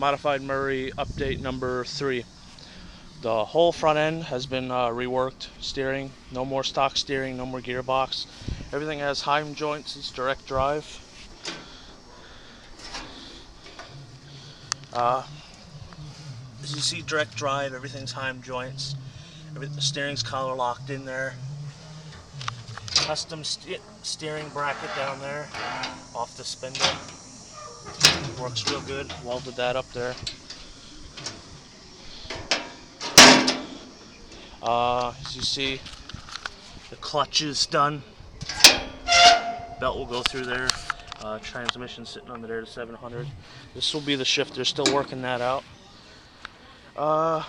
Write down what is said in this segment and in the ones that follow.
Modified Murray update number 3. The whole front end has been reworked. Steering, no more stock steering, no more gearbox. Everything has Heim joints, it's direct drive. As you see, direct drive, everything's Heim joints. The steering's collar locked in there. Custom steering bracket down there off the spindle. Works real good. Welded that up there. As you see, the clutch is done. Belt will go through there. Transmission sitting under there to 700. This will be the shifter. Still working that out.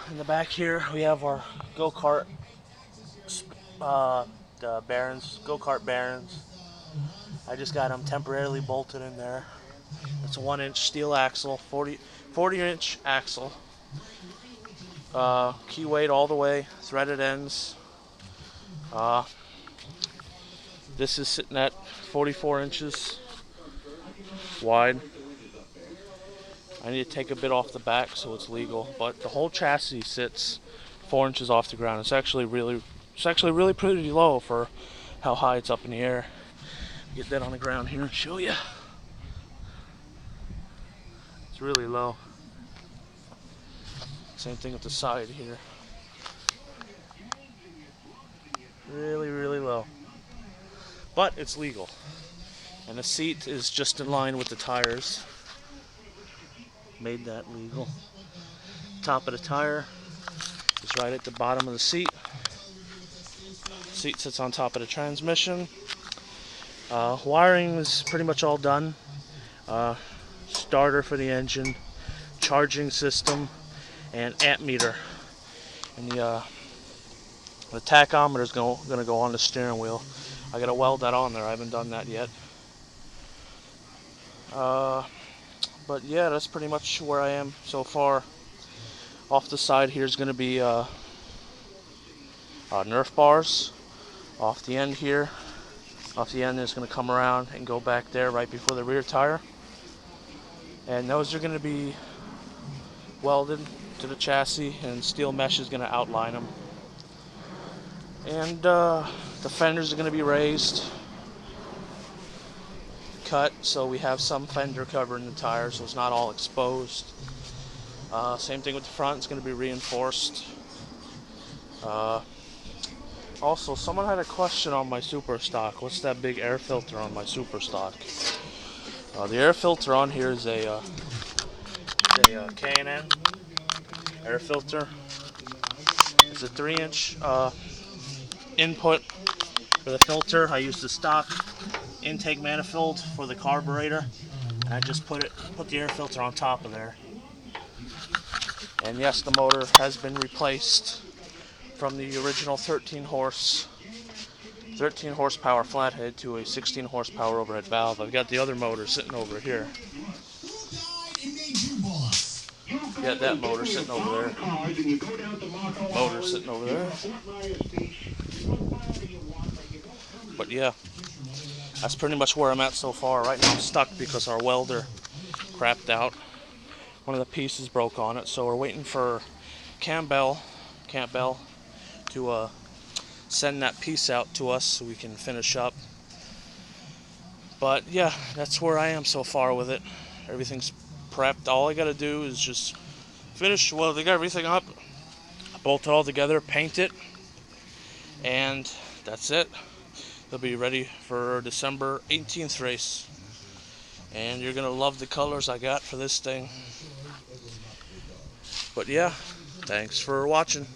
In the back here we have our go-kart bearings, go-kart bearings. I just got them temporarily bolted in there. It's a 1-inch steel axle, 40-inch axle. Key weight all the way, threaded ends. This is sitting at 44 inches wide. I need to take a bit off the back so it's legal, but the whole chassis sits 4 inches off the ground. It's actually really pretty low for how high it's up in the air. Get that on the ground here and show you. It's really low. Same thing with the side here. Really low. But it's legal. And the seat is just in line with the tires. Made that legal. Top of the tire is right at the bottom of the seat. Seat sits on top of the transmission. Wiring is pretty much all done. Starter for the engine, charging system, and amp meter. And the tachometer is going to go on the steering wheel. I got to weld that on there. I haven't done that yet. But yeah, that's pretty much where I am so far. Off the side here is going to be Nerf bars. Off the end here, off the end is going to come around and go back there right before the rear tire. And those are going to be welded to the chassis, and steel mesh is going to outline them. And the fenders are going to be raised, cut, so we have some fender covering the tire so it's not all exposed. Same thing with the front, it's going to be reinforced. Also, someone had a question on my Super Stock. What's that big air filter on my Super Stock? The air filter on here is a K&N air filter. It's a 3-inch input for the filter. I use the stock intake manifold for the carburetor, and I just put the air filter on top of there. And yes, the motor has been replaced from the original 13 horsepower flathead to a 16 horsepower overhead valve. I've got the other motor sitting over here. Got that motor sitting over there. Motor sitting over there. But yeah, that's pretty much where I'm at so far. Right now I'm stuck because our welder crapped out. One of the pieces broke on it, so we're waiting for Campbell to send that piece out to us so we can finish up. But yeah, that's where I am so far with it. Everything's prepped. All I gotta do is just finish welding everything up, bolt it all together, paint it, and that's it. They'll be ready for December 18th race. And you're gonna love the colors I got for this thing. But yeah, thanks for watching.